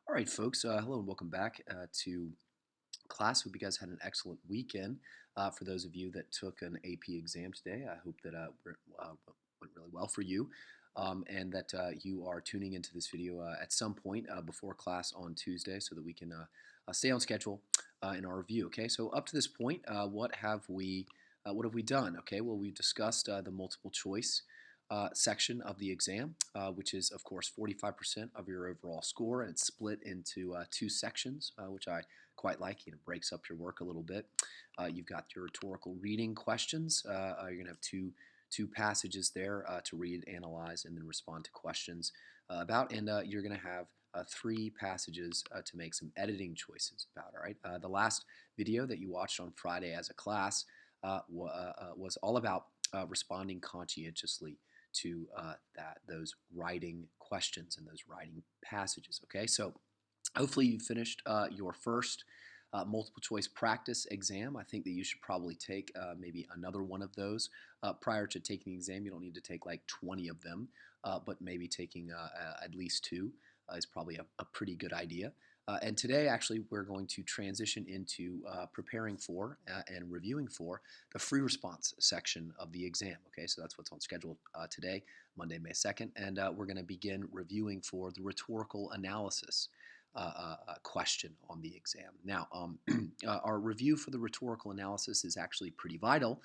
All right, folks. Hello and welcome back to class. Hope you guys had an excellent weekend. For those of you that took an AP exam today, I hope that went really well for you, and that you are tuning into this video at some point before class on Tuesday, so that we can stay on schedule in our review. Okay, so up to this point, what have we done? Okay, well, we've discussed the multiple choice section of the exam, which is, of course, 45% of your overall score, and it's split into two sections, which I quite like. It breaks up your work a little bit. You've got your rhetorical reading questions. You're going to have two passages there to read, analyze, and then respond to questions about, and you're going to have three passages to make some editing choices about. All right. The last video that you watched on Friday as a class was all about responding conscientiously to those writing questions and those writing passages. Okay, so hopefully you finished your first multiple choice practice exam. I think that you should probably take maybe another one of those prior to taking the exam. You don't need to take like 20 of them, but maybe taking at least two is probably a pretty good idea. And today, actually, we're going to transition into preparing for and reviewing for the free response section of the exam. Okay, so that's what's on schedule today, Monday, May 2nd. And we're going to begin reviewing for the rhetorical analysis question on the exam. Now, our review for the rhetorical analysis is actually pretty vital,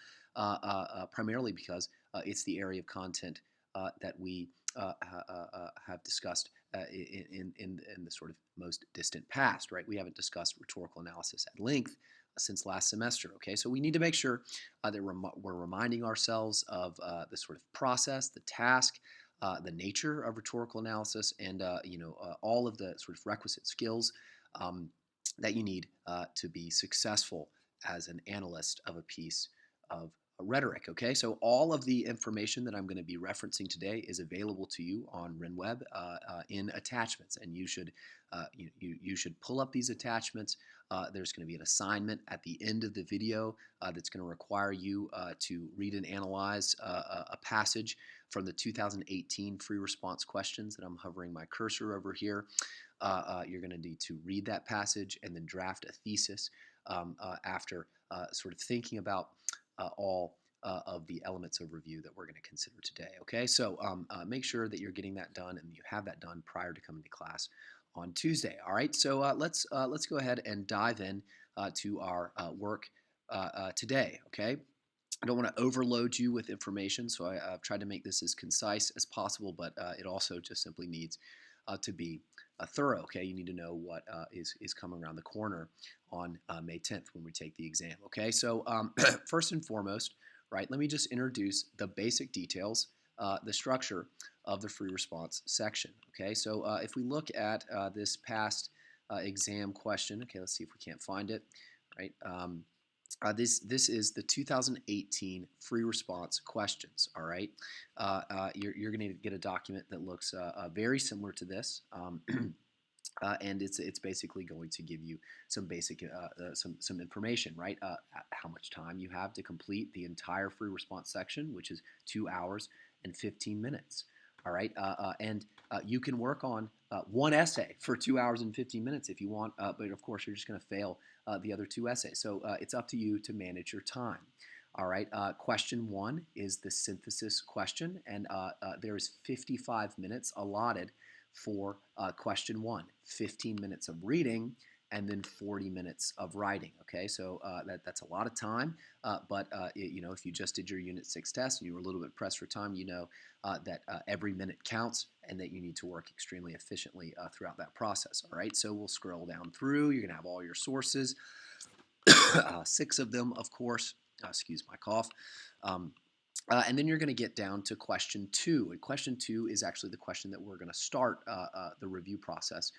primarily because it's the area of content that we have discussed in the sort of most distant past, right? We haven't discussed rhetorical analysis at length since last semester, okay? So we need to make sure that we're reminding ourselves of the sort of process, the task, the nature of rhetorical analysis, and all of the sort of requisite skills that you need to be successful as an analyst of a piece of rhetoric. Okay, so all of the information that I'm going to be referencing today is available to you on RenWeb in attachments, and you should pull up these attachments. There's going to be an assignment at the end of the video that's going to require you to read and analyze a passage from the 2018 free response questions that I'm hovering my cursor over here. You're going to need to read that passage and then draft a thesis after sort of thinking about all of the elements of review that we're going to consider today. Okay, so make sure that you're getting that done and you have that done prior to coming to class on Tuesday. All right, so let's go ahead and dive in to our work today. Okay. I don't want to overload you with information, so I've tried to make this as concise as possible, but it also just simply needs to be thorough. Okay, you need to know what is coming around the corner on May 10th when we take the exam. Okay, so first and foremost, right, let me just introduce the basic details, the structure of the free response section. Okay, so if we look at this past exam question, okay, let's see if we can't find it, right? This is the 2018 free response questions. All right, you're going to get a document that looks very similar to this. And it's basically going to give you some basic some information, right? How much time you have to complete the entire free response section, which is 2 hours and 15 minutes. All right, and you can work on one essay for 2 hours and 15 minutes if you want, but of course you're just going to fail the other two essays. So it's up to you to manage your time. All right, question one is the synthesis question, and there is 55 minutes allotted for question one, 15 minutes of reading, and then 40 minutes of writing. Okay, so that's a lot of time, but if you just did your Unit 6 test and you were a little bit pressed for time, you know that every minute counts and that you need to work extremely efficiently throughout that process. All right, so we'll scroll down through. You're going to have all your sources, 6 of them, of course. Excuse my cough. And then you're going to get down to question two. And question two is actually the question that we're going to start the review process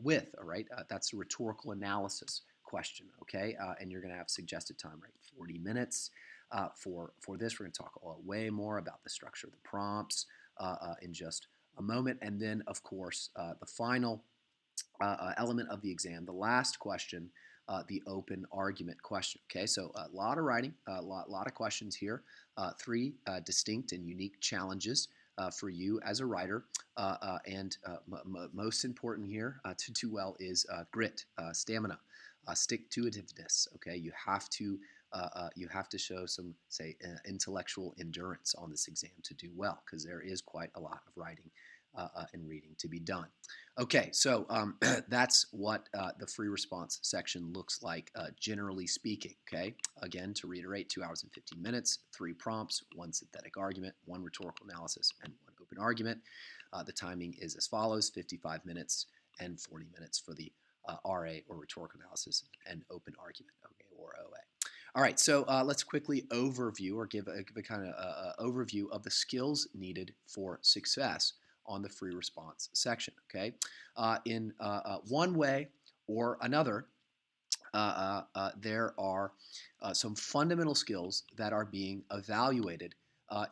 with. All right, that's the rhetorical analysis question. Okay, and you're going to have suggested time, right? 40 minutes for this. We're going to talk way more about the structure of the prompts in just a moment, and then of course the final element of the exam, the last question, the open argument question. Okay, so a lot of writing, a lot of questions here, 3 distinct and unique challenges for you as a writer. And most important here to do well is grit, stamina, stick-to-itiveness. Okay, you have to show some, say, intellectual endurance on this exam to do well, because there is quite a lot of writing and reading to be done. Okay, so that's what the free response section looks like, generally speaking. Okay, again, to reiterate, 2 hours and 15 minutes, 3 prompts, 1 synthetic argument, 1 rhetorical analysis, and 1 open argument. The timing is as follows: 55 minutes and 40 minutes for the RA, or rhetorical analysis, and open argument, okay, or OA. All right, so let's quickly overview, or give a kind of overview of the skills needed for success on the free response section. Okay, in one way or another, there are some fundamental skills that are being evaluated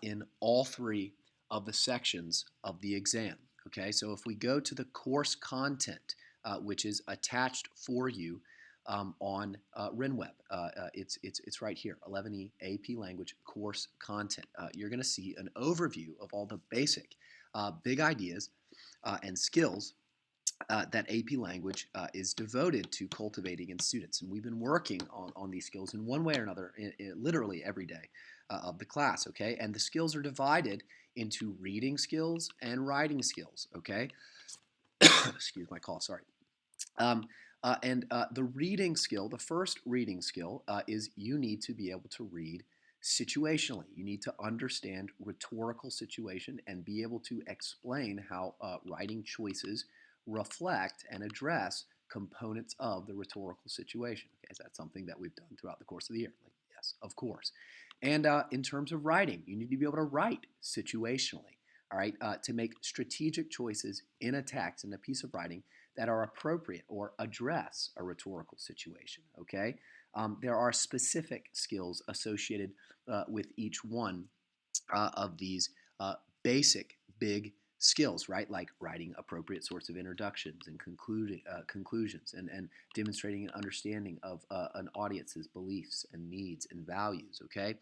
in all 3 of the sections of the exam. Okay, so if we go to the course content, which is attached for you on RenWeb, it's right here, 11E AP Language course content. You're going to see an overview of all the basic big ideas and skills that AP Language is devoted to cultivating in students. And we've been working on these skills in one way or another, literally every day of the class, okay? And the skills are divided into reading skills and writing skills, okay? Excuse my cough, sorry. The reading skill, the first reading skill, is you need to be able to read situationally. You need to understand rhetorical situation and be able to explain how writing choices reflect and address components of the rhetorical situation. Okay, is that something that we've done throughout the course of the year? Like, yes, of course. And in terms of writing, you need to be able to write situationally, all right, to make strategic choices in a text, in a piece of writing, that are appropriate or address a rhetorical situation, okay? There are specific skills associated with each one of these basic big skills, right? Like writing appropriate sorts of introductions and conclusions, and demonstrating an understanding of an audience's beliefs and needs and values, okay?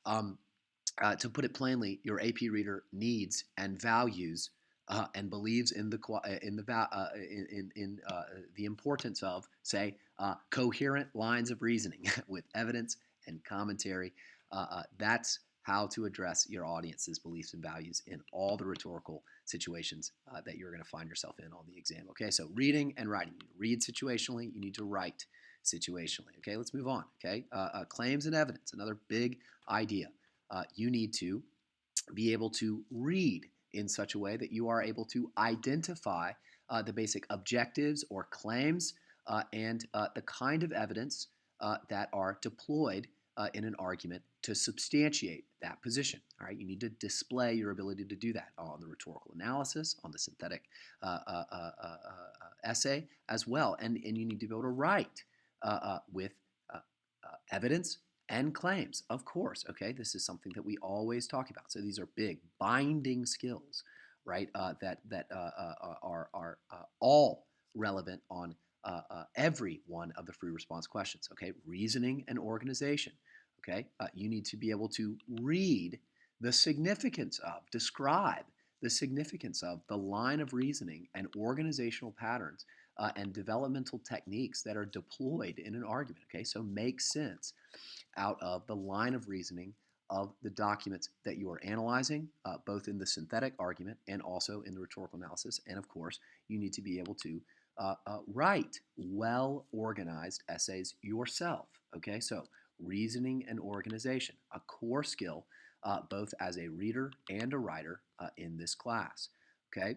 To put it plainly, your AP reader needs and values and believes in the importance of, say, coherent lines of reasoning with evidence and commentary. That's how to address your audience's beliefs and values in all the rhetorical situations that you're going to find yourself in on the exam. Okay, so reading and writing. You read situationally, you need to write situationally. Okay, let's move on. Okay, claims and evidence, another big idea. You need to be able to read in such a way that you are able to identify the basic objectives or claims and the kind of evidence that are deployed in an argument to substantiate that position. All right, you need to display your ability to do that on the rhetorical analysis, on the synthetic essay as well, and you need to be able to write with evidence and claims, of course. Okay, this is something that we always talk about. So these are big binding skills, right? That are all relevant on every one of the free response questions. Okay, reasoning and organization. Okay, you need to be able to read the significance of, describe the significance of the line of reasoning and organizational patterns and developmental techniques that are deployed in an argument. Okay, so make sense out of the line of reasoning of the documents that you are analyzing, both in the synthetic argument and also in the rhetorical analysis. And of course, you need to be able to write well-organized essays yourself. Okay, so reasoning and organization, a core skill both as a reader and a writer in this class. Okay,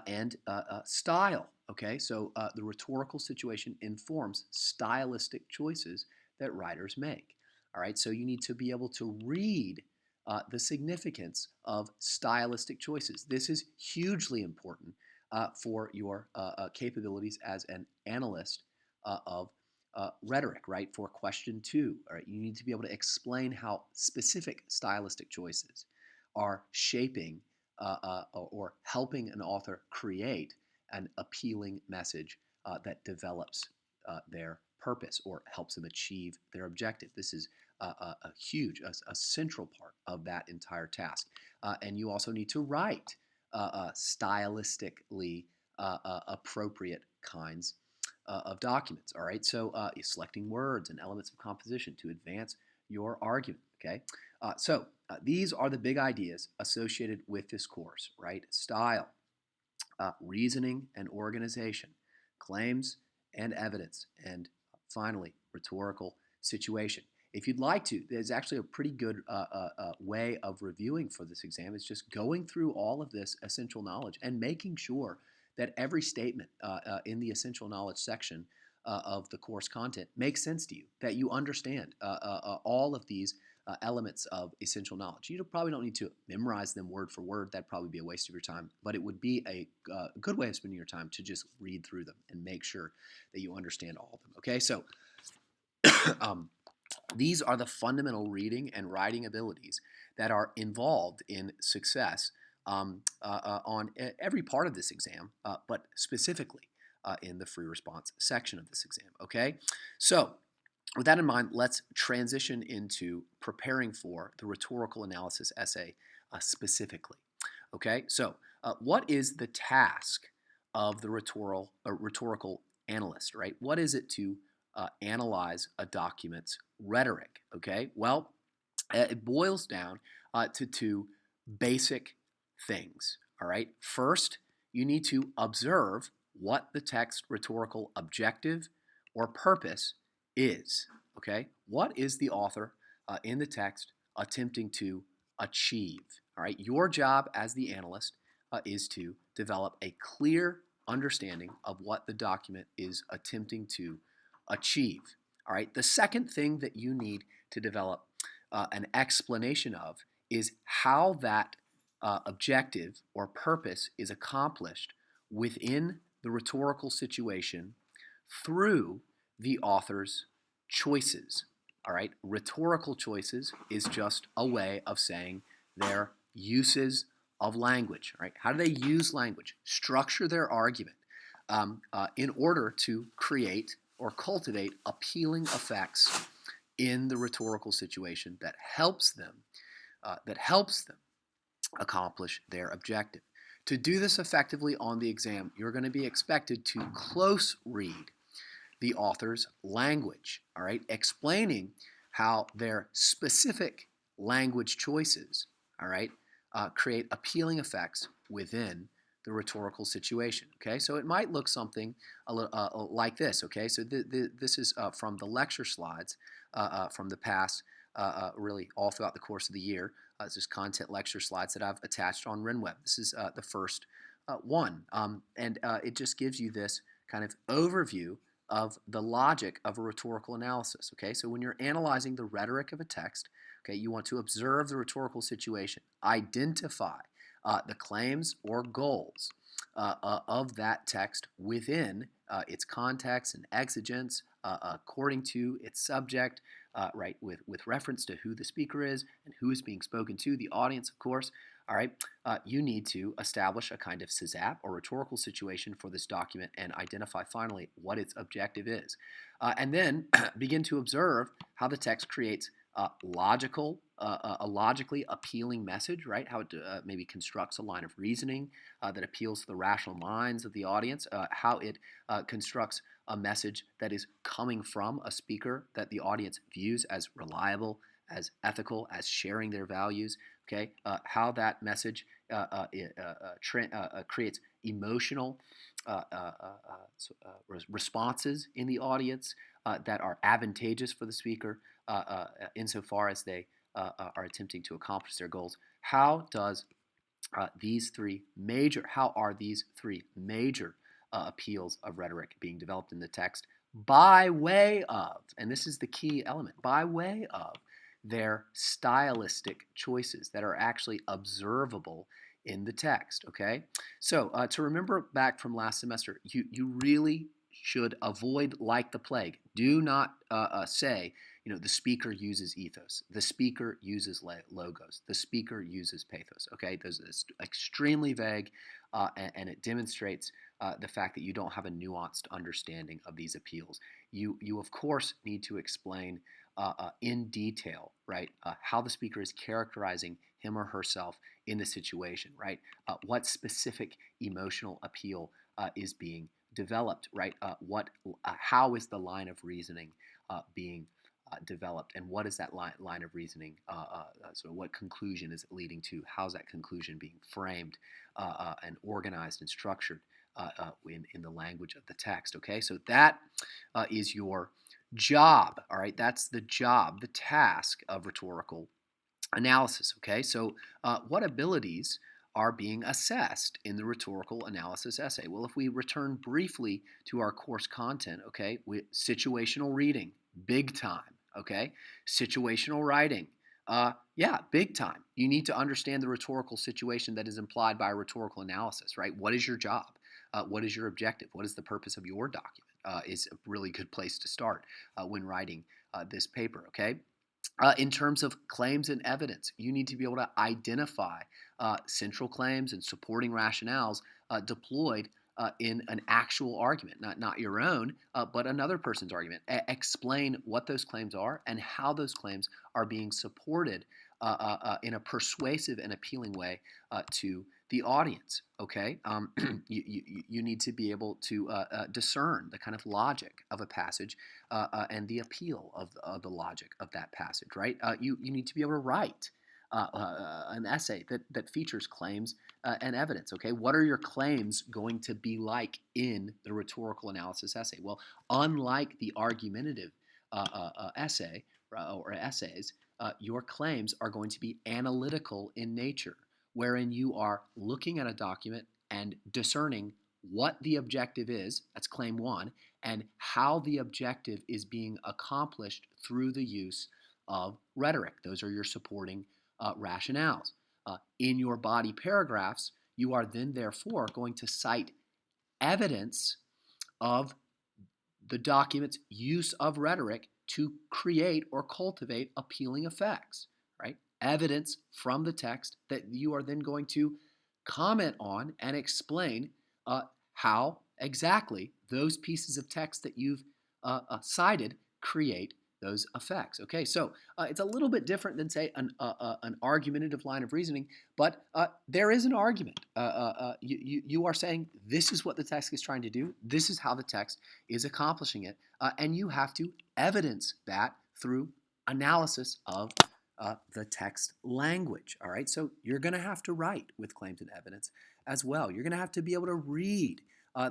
and style. Okay, so the rhetorical situation informs stylistic choices that writers make. All right, so you need to be able to read the significance of stylistic choices. This is hugely important for your capabilities as an analyst of rhetoric, right? For question 2, all right, you need to be able to explain how specific stylistic choices are shaping or helping an author create an appealing message that develops their purpose or helps them achieve their objective. This is a huge, a central part of that entire task. And you also need to write stylistically appropriate kinds of documents. All right, so selecting words and elements of composition to advance your argument. Okay, these are the big ideas associated with this course, right? Style, reasoning and organization, claims and evidence, and finally, rhetorical situation. If you'd like to, there's actually a pretty good way of reviewing for this exam. It's just going through all of this essential knowledge and making sure that every statement in the essential knowledge section of the course content makes sense to you, that you understand all of these elements of essential knowledge. You probably don't need to memorize them word for word. That'd probably be a waste of your time, but it would be a good way of spending your time to just read through them and make sure that you understand all of them. Okay, so these are the fundamental reading and writing abilities that are involved in success on every part of this exam, but specifically in the free response section of this exam. Okay, so with that in mind, let's transition into preparing for the rhetorical analysis essay specifically. Okay, so what is the task of the rhetorical analyst, right? What is it to analyze a document's rhetoric? Okay, well, it boils down to two basic things. All right, first, you need to observe what the text rhetorical objective or purpose is. Okay, what is the author in the text attempting to achieve? All right, your job as the analyst is to develop a clear understanding of what the document is attempting to achieve. All right, the second thing that you need to develop an explanation of is how that objective or purpose is accomplished within the rhetorical situation through the author's choices. All right, rhetorical choices is just a way of saying their uses of language. Right? How do they use language? Structure their argument in order to create or cultivate appealing effects in the rhetorical situation that helps them accomplish their objective. To do this effectively on the exam, you're going to be expected to close read the author's language, all right, explaining how their specific language choices, all right, create appealing effects within the rhetorical situation. Okay, so it might look something like this. Okay, so this is from the lecture slides from the past, really all throughout the course of the year. This is content lecture slides that I've attached on RenWeb. This is the first one, and it just gives you this kind of overview of the logic of a rhetorical analysis. Okay, so when you're analyzing the rhetoric of a text, okay, you want to observe the rhetorical situation, identify the claims or goals of that text within its context and exigence, according to its subject, right, with reference to who the speaker is and who is being spoken to, the audience, of course. All right, you need to establish a kind of SYSAP or rhetorical situation for this document and identify finally what its objective is. And then begin to observe how the text creates a logically appealing message, right? How it maybe constructs a line of reasoning that appeals to the rational minds of the audience, how it constructs a message that is coming from a speaker that the audience views as reliable, as ethical, as sharing their values. Okay, how that message creates emotional responses in the audience that are advantageous for the speaker insofar as they are attempting to accomplish their goals. How are these three major appeals of rhetoric being developed in the text by way of, and this is the key element, by way of their stylistic choices that are actually observable in the text, okay? So to remember back from last semester, you really should avoid like the plague. Do not say, the speaker uses ethos, the speaker uses logos, the speaker uses pathos, okay? It's extremely vague, and it demonstrates the fact that you don't have a nuanced understanding of these appeals. You of course, need to explain in detail, right? How the speaker is characterizing him or herself in the situation, right? What specific emotional appeal is being developed, right? How is the line of reasoning being developed, and what is that line of reasoning? So, what conclusion is it leading to? How's that conclusion being framed and organized and structured in the language of the text? Okay, so that is your job. All right, that's the job, the task of rhetorical analysis. Okay, so what abilities are being assessed in the rhetorical analysis essay? Well, if we return briefly to our course content, okay, situational reading, big time. Okay, situational writing, yeah, big time. You need to understand the rhetorical situation that is implied by rhetorical analysis, right? What is your job? What is your objective? What is the purpose of your document? Is a really good place to start when writing this paper. Okay, in terms of claims and evidence, you need to be able to identify central claims and supporting rationales deployed in an actual argument, not your own, but another person's argument. Explain what those claims are and how those claims are being supported in a persuasive and appealing way to the audience. Okay, you need to be able to discern the kind of logic of a passage and the appeal of the logic of that passage, right? You need to be able to write an essay that features claims and evidence, okay? What are your claims going to be like in the rhetorical analysis essay? Well, unlike the argumentative essay or essays, your claims are going to be analytical in nature, wherein you are looking at a document and discerning what the objective is, that's claim one, and how the objective is being accomplished through the use of rhetoric. Those are your supporting rationales. In your body paragraphs, you are then therefore going to cite evidence of the document's use of rhetoric to create or cultivate appealing effects, right? Evidence from the text that you are then going to comment on and explain how exactly those pieces of text that you've cited create those effects. Okay, so it's a little bit different than, say, an argumentative line of reasoning, but there is an argument. You are saying this is what the text is trying to do, this is how the text is accomplishing it, and you have to evidence that through analysis of the text language. All right, so you're going to have to write with claims and evidence as well. You're going to have to be able to read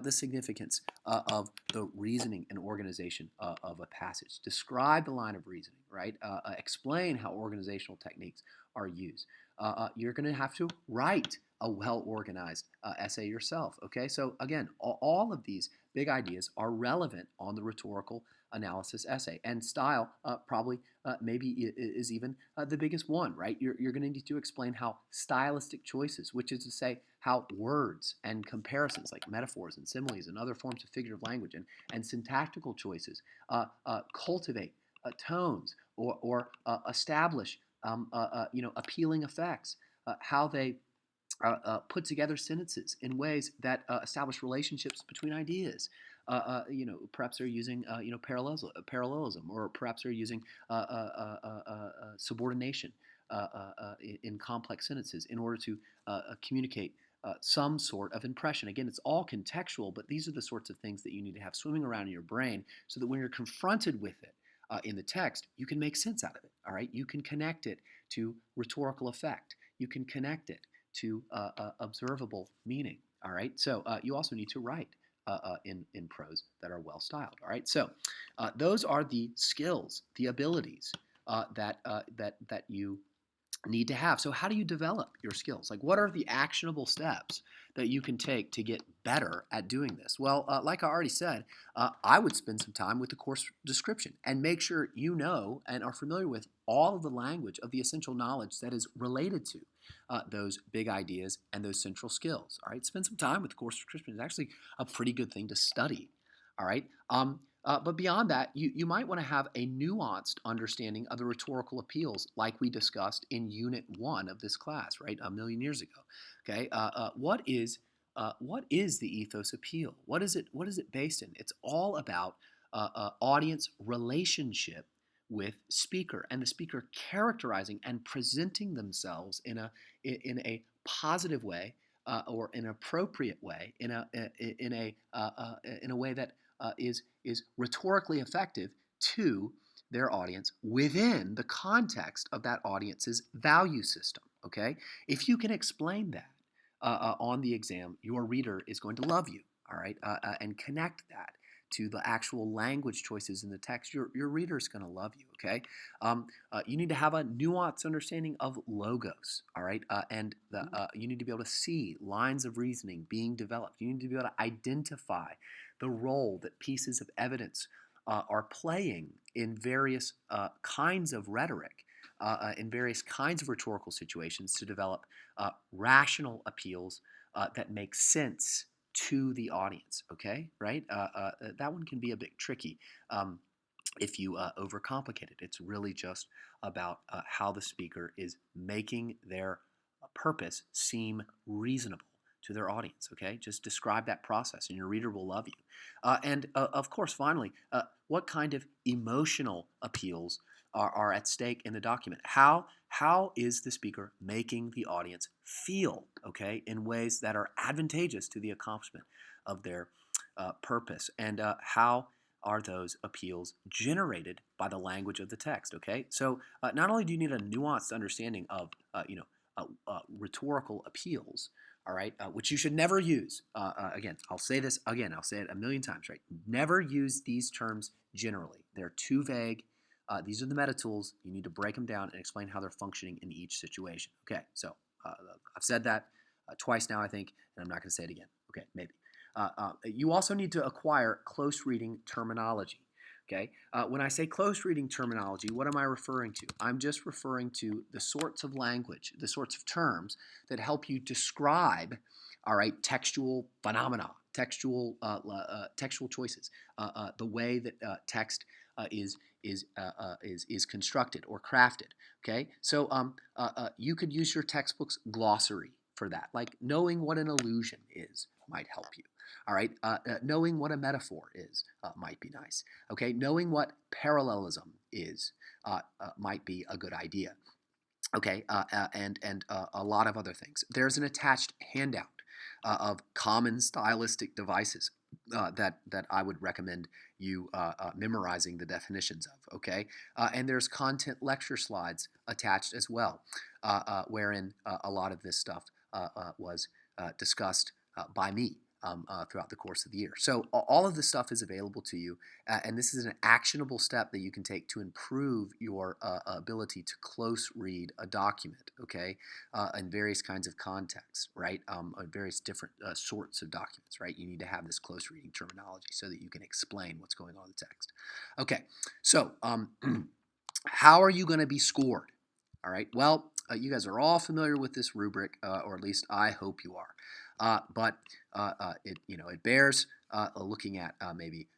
the significance of the reasoning and organization of a passage. Describe the line of reasoning, right? Explain how organizational techniques are used. You're going to have to write a well-organized essay yourself, okay? So again, all of these big ideas are relevant on the rhetorical analysis essay, and style probably maybe is even the biggest one, right? You're going to need to explain how stylistic choices, which is to say how words and comparisons like metaphors and similes and other forms of figurative language and syntactical choices cultivate tones or establish appealing effects, how they put together sentences in ways that establish relationships between ideas. Perhaps they're using parallelism, or perhaps they're using subordination in complex sentences in order to communicate some sort of impression. Again, it's all contextual, but these are the sorts of things that you need to have swimming around in your brain so that when you're confronted with it in the text, you can make sense out of it. All right, you can connect it to rhetorical effect. You can connect it to observable meaning. All right, so you also need to write in prose that are well styled. All right, so those are the skills, the abilities that you need to have. So how do you develop your skills? Like, what are the actionable steps that you can take to get better at doing this? Well, like I already said, I would spend some time with the course description and make sure you know and are familiar with all of the language of the essential knowledge that is related to those big ideas and those central skills. All right, spend some time with the course description. It's actually a pretty good thing to study. All right. But beyond that, you might want to have a nuanced understanding of the rhetorical appeals, like we discussed in Unit 1 of this class, right, a million years ago. Okay, what is the ethos appeal? What is it based in? It's all about audience relationship with speaker, and the speaker characterizing and presenting themselves in a positive way, or an appropriate way, in a way that is rhetorically effective to their audience within the context of that audience's value system. Okay, if you can explain that on the exam, your reader is going to love you. All right, and connect that to the actual language choices in the text. Your reader is going to love you. Okay, you need to have a nuanced understanding of logos. All right, and you need to be able to see lines of reasoning being developed. You need to be able to identify the role that pieces of evidence are playing in various kinds of rhetoric, in various kinds of rhetorical situations to develop rational appeals that make sense to the audience. Okay, right? That one can be a bit tricky. If you overcomplicate it, it's really just about how the speaker is making their purpose seem reasonable to their audience. Okay, just describe that process, and your reader will love you. And of course, finally, what kind of emotional appeals are at stake in the document? How is the speaker making the audience feel? Okay, in ways that are advantageous to the accomplishment of their purpose, and how are those appeals generated by the language of the text? Okay, so not only do you need a nuanced understanding of rhetorical appeals, all right, which you should never use. Again, I'll say this again. I'll say it a million times. Right? Never use these terms generally. They're too vague. These are the meta tools. You need to break them down and explain how they're functioning in each situation. Okay, so I've said that twice now, I think, and I'm not going to say it again. Okay, maybe. You also need to acquire close reading terminology. Okay, when I say close reading terminology, what am I referring to? I'm just referring to the sorts of language, the sorts of terms that help you describe, all right, textual phenomena, textual choices, the way that text is constructed or crafted. Okay, so you could use your textbook's glossary for that, like knowing what an illusion is might help you. All right, knowing what a metaphor is might be nice. Okay, knowing what parallelism is might be a good idea. Okay, and a lot of other things. There's an attached handout of common stylistic devices that I would recommend you memorizing the definitions of. Okay, and there's content lecture slides attached as well, wherein a lot of this stuff was discussed by me. Throughout the course of the year. So all of this stuff is available to you, and this is an actionable step that you can take to improve your ability to close read a document, okay, in various kinds of contexts, right, various different sorts of documents, right? You need to have this close reading terminology so that you can explain what's going on in the text. Okay, so how are you going to be scored? All right, well, you guys are all familiar with this rubric, or at least I hope you are. But it bears looking at maybe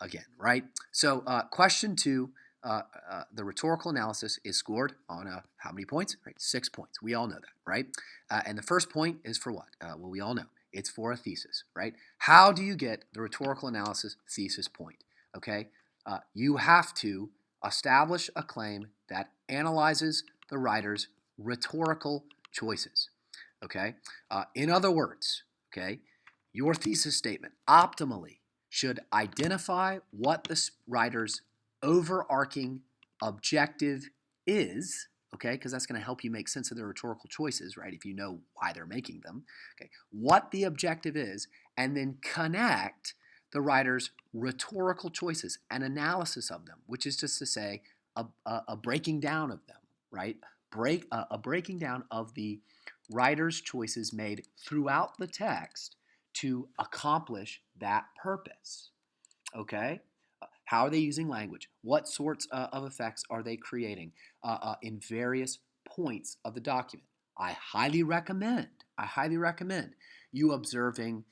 again, right? So question 2, the rhetorical analysis is scored on how many points? Right, 6 points. We all know that, right? And the first point is for what? Well, we all know it's for a thesis, right? How do you get the rhetorical analysis thesis point? Okay, you have to establish a claim that analyzes the writer's rhetorical choices. Okay, in other words, okay, your thesis statement optimally should identify what the writer's overarching objective is. Okay, because that's going to help you make sense of their rhetorical choices, right? If you know why they're making them. Okay, what the objective is, and then connect the writer's rhetorical choices, an analysis of them, which is just to say a breaking down of them, right? A breaking down of the writer's choices made throughout the text to accomplish that purpose. Okay? How are they using language? What sorts of effects are they creating in various points of the document? I highly recommend you observing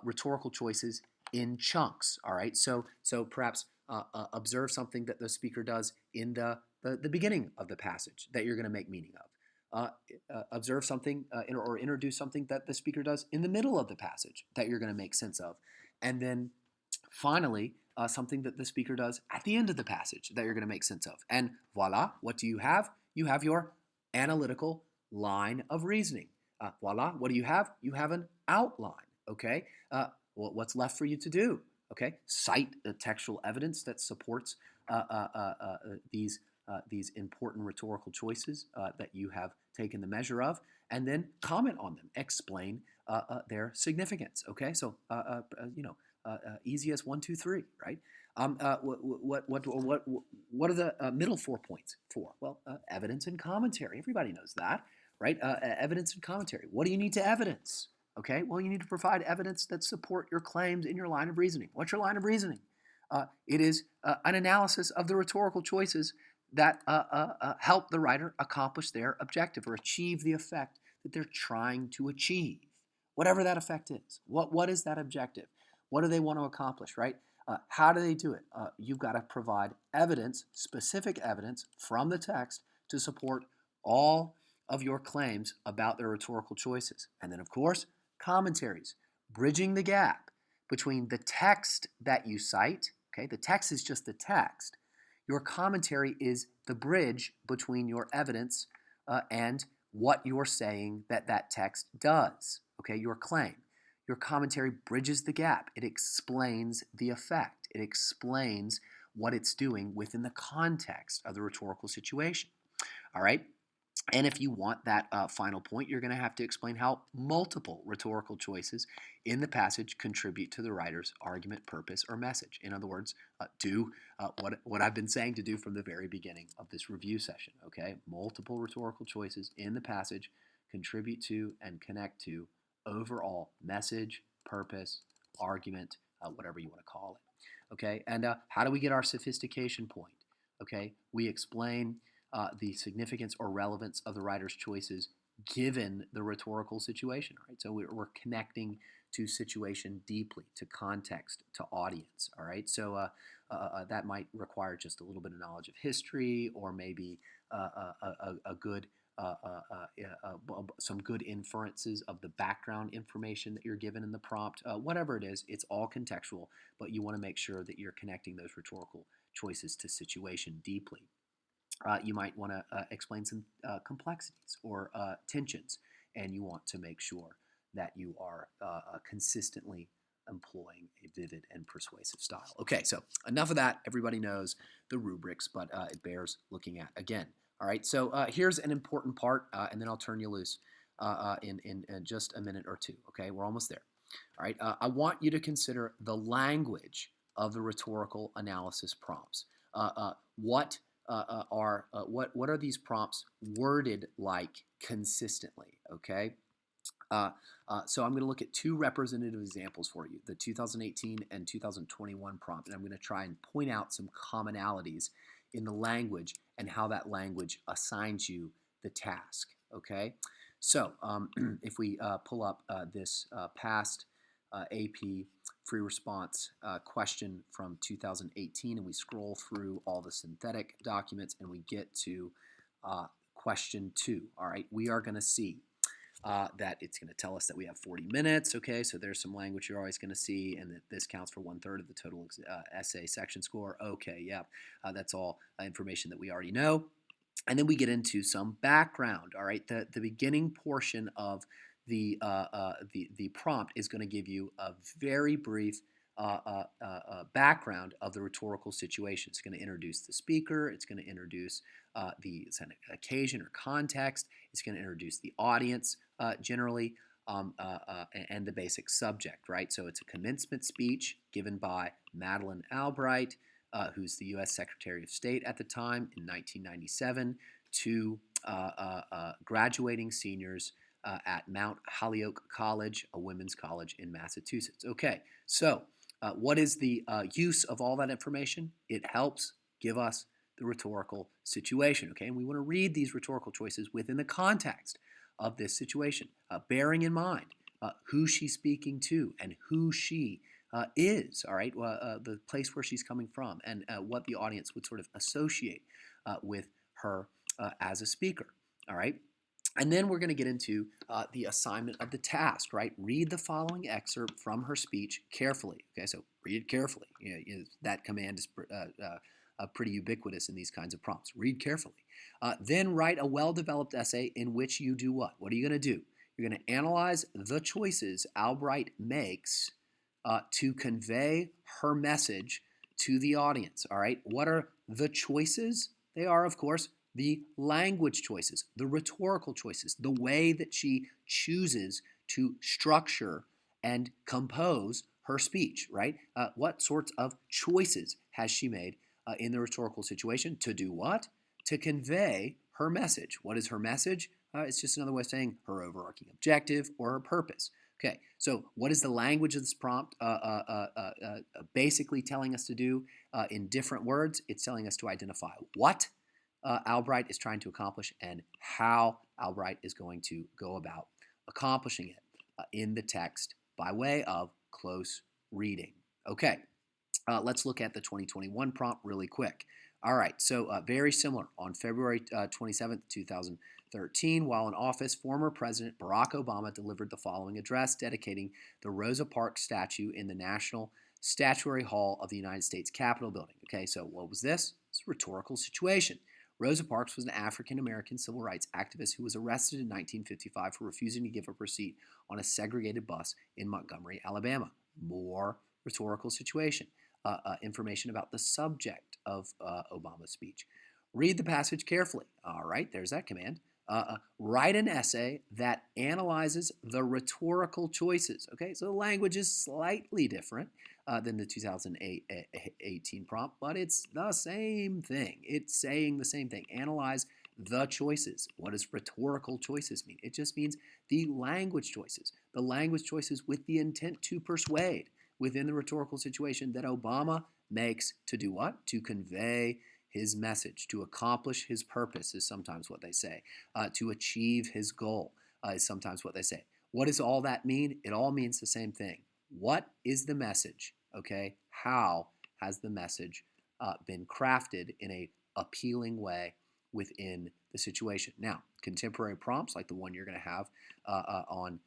rhetorical choices in chunks. All right, so perhaps observe something that the speaker does in the beginning of the passage that you're going to make meaning of. Observe something or introduce something that the speaker does in the middle of the passage that you're going to make sense of, and then finally something that the speaker does at the end of the passage that you're going to make sense of. And voila, what do you have? You have your analytical line of reasoning. Voila, what do you have? You have an outline, okay? What's left for you to do? Okay, cite the textual evidence that supports these important rhetorical choices that you have taken the measure of, and then comment on them, explain their significance. Okay, so easy as 1, 2, 3, right? What are the middle 4 points for? Well, evidence and commentary. Everybody knows that, right? Evidence and commentary. What do you need to evidence? Okay, well, you need to provide evidence that support your claims in your line of reasoning. What's your line of reasoning? It is an analysis of the rhetorical choices that help the writer accomplish their objective or achieve the effect that they're trying to achieve, whatever that effect is. What is that objective? What do they want to accomplish, right? How do they do it? You've got to provide evidence, specific evidence from the text to support all of your claims about their rhetorical choices. And then, of course, commentaries, bridging the gap between the text that you cite, okay, the text is just the text. Your commentary is the bridge between your evidence and what you're saying that text does, okay, your claim. Your commentary bridges the gap. It explains the effect. It explains what it's doing within the context of the rhetorical situation. All right? And if you want that final point, you're going to have to explain how multiple rhetorical choices in the passage contribute to the writer's argument, purpose, or message. In other words, do what I've been saying to do from the very beginning of this review session. Okay, multiple rhetorical choices in the passage contribute to and connect to overall message, purpose, argument, whatever you want to call it. Okay, and how do we get our sophistication point? Okay, we explain the significance or relevance of the writer's choices given the rhetorical situation, right? So we're connecting to situation deeply, to context, to audience, all right? So that might require just a little bit of knowledge of history, or maybe a good some good inferences of the background information that you're given in the prompt. Whatever it is, it's all contextual, but you want to make sure that you're connecting those rhetorical choices to situation deeply. You might want to explain some complexities or tensions, and you want to make sure that you are consistently employing a vivid and persuasive style. Okay, so enough of that. Everybody knows the rubrics, but it bears looking at again. All right, so here's an important part, and then I'll turn you loose in just a minute or two. Okay, we're almost there. All right, I want you to consider the language of the rhetorical analysis prompts. What are these prompts worded like consistently? Okay, so I'm going to look at two representative examples for you: the 2018 and 2021 prompt, and I'm going to try and point out some commonalities in the language and how that language assigns you the task. Okay, so if we pull up this past AP free response question from 2018, and we scroll through all the synthetic documents and we get to question 2. All right, we are going to see that it's going to tell us that we have 40 minutes. Okay, so there's some language you're always going to see, and that this counts for 1/3 of the total essay section score. Okay, yeah, that's all information that we already know. And then we get into some background. All right, the beginning portion of the prompt is going to give you a very brief background of the rhetorical situation. It's going to introduce the speaker. It's going to introduce the occasion or context. It's going to introduce the audience generally, and the basic subject, right? So it's a commencement speech given by Madeleine Albright, who's the U.S. Secretary of State at the time in 1997, to graduating seniors at Mount Holyoke College, a women's college in Massachusetts. Okay, so what is the use of all that information? It helps give us the rhetorical situation, okay? And we want to read these rhetorical choices within the context of this situation, bearing in mind who she's speaking to and who she is, all right? The place where she's coming from, and what the audience would sort of associate with her as a speaker, all right? And then we're going to get into the assignment of the task, right? Read the following excerpt from her speech carefully. Okay, so read it carefully. That command is pretty ubiquitous in these kinds of prompts. Read carefully. Then write a well-developed essay in which you do what? What are you going to do? You're going to analyze the choices Albright makes to convey her message to the audience. All right, what are the choices? They are, of course, the language choices, the rhetorical choices, the way that she chooses to structure and compose her speech, right? What sorts of choices has she made in the rhetorical situation to do what? To convey her message. What is her message? It's just another way of saying her overarching objective or her purpose. Okay, so what is the language of this prompt basically telling us to do in different words? It's telling us to identify what Albright is trying to accomplish and how Albright is going to go about accomplishing it in the text by way of close reading. Okay, let's look at the 2021 prompt really quick. All right, so very similar. On February 27th, 2013, while in office, former President Barack Obama delivered the following address dedicating the Rosa Parks statue in the National Statuary Hall of the United States Capitol building. Okay, so what was this? It's a rhetorical situation. Rosa Parks was an African-American civil rights activist who was arrested in 1955 for refusing to give up her seat on a segregated bus in Montgomery, Alabama. More rhetorical situation. Information about the subject of Obama's speech. Read the passage carefully. All right, there's that command. Write an essay that analyzes the rhetorical choices. Okay, so the language is slightly different than the 2018 prompt, but it's the same thing. It's saying the same thing. Analyze the choices. What does rhetorical choices mean? It just means the language choices. The language choices with the intent to persuade within the rhetorical situation that Obama makes to do what? To convey his message, to accomplish his purpose is sometimes what they say, to achieve his goal is sometimes what they say. What does all that mean? It all means the same thing. What is the message? Okay, how has the message been crafted in a appealing way within the situation? Now, contemporary prompts like the one you're going to have on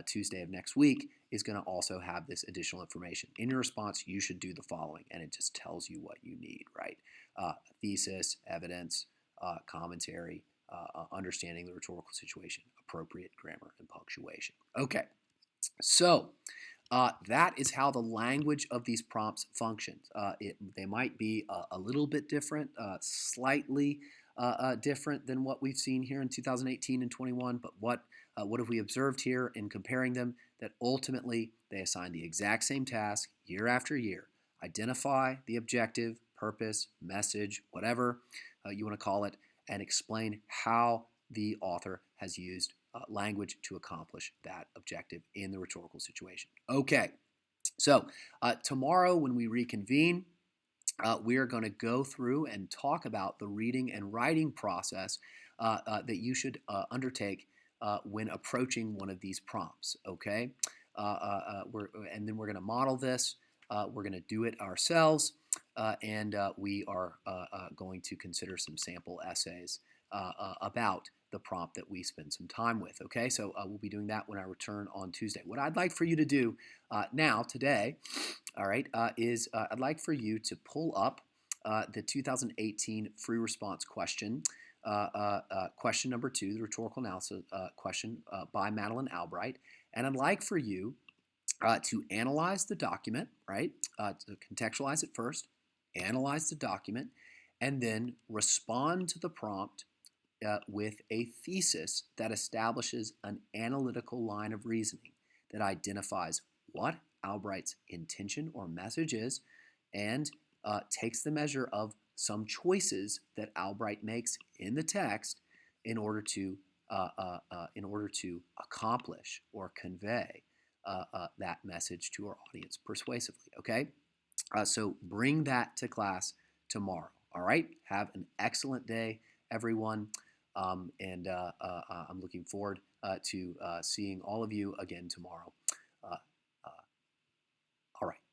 Tuesday of next week is going to also have this additional information. In your response, you should do the following, and it just tells you what you need, right? Thesis, evidence, commentary, understanding the rhetorical situation, appropriate grammar and punctuation. Okay, so that is how the language of these prompts functions. They might be a little bit different, slightly different than what we've seen here in 2018 and 21, but what have we observed here in comparing them? That ultimately they assign the exact same task year after year. Identify the objective, purpose, message, whatever you want to call it, and explain how the author has used language to accomplish that objective in the rhetorical situation. Okay, so tomorrow when we reconvene, we are going to go through and talk about the reading and writing process that you should undertake when approaching one of these prompts. Okay, and then we're going to model this. We're going to do it ourselves, and we are going to consider some sample essays about the prompt that we spend some time with. Okay, so we'll be doing that when I return on Tuesday. What I'd like for you to do now, today, all right, is I'd like for you to pull up the 2018 free response question, question number 2, the rhetorical analysis question by Madeline Albright, and I'd like for you to analyze the document, right, to contextualize it first, analyze the document, and then respond to the prompt with a thesis that establishes an analytical line of reasoning that identifies what Albright's intention or message is and takes the measure of some choices that Albright makes in the text in order to accomplish or convey that message to our audience persuasively. Okay, so bring that to class tomorrow. All right, have an excellent day, everyone. And I'm looking forward to seeing all of you again tomorrow.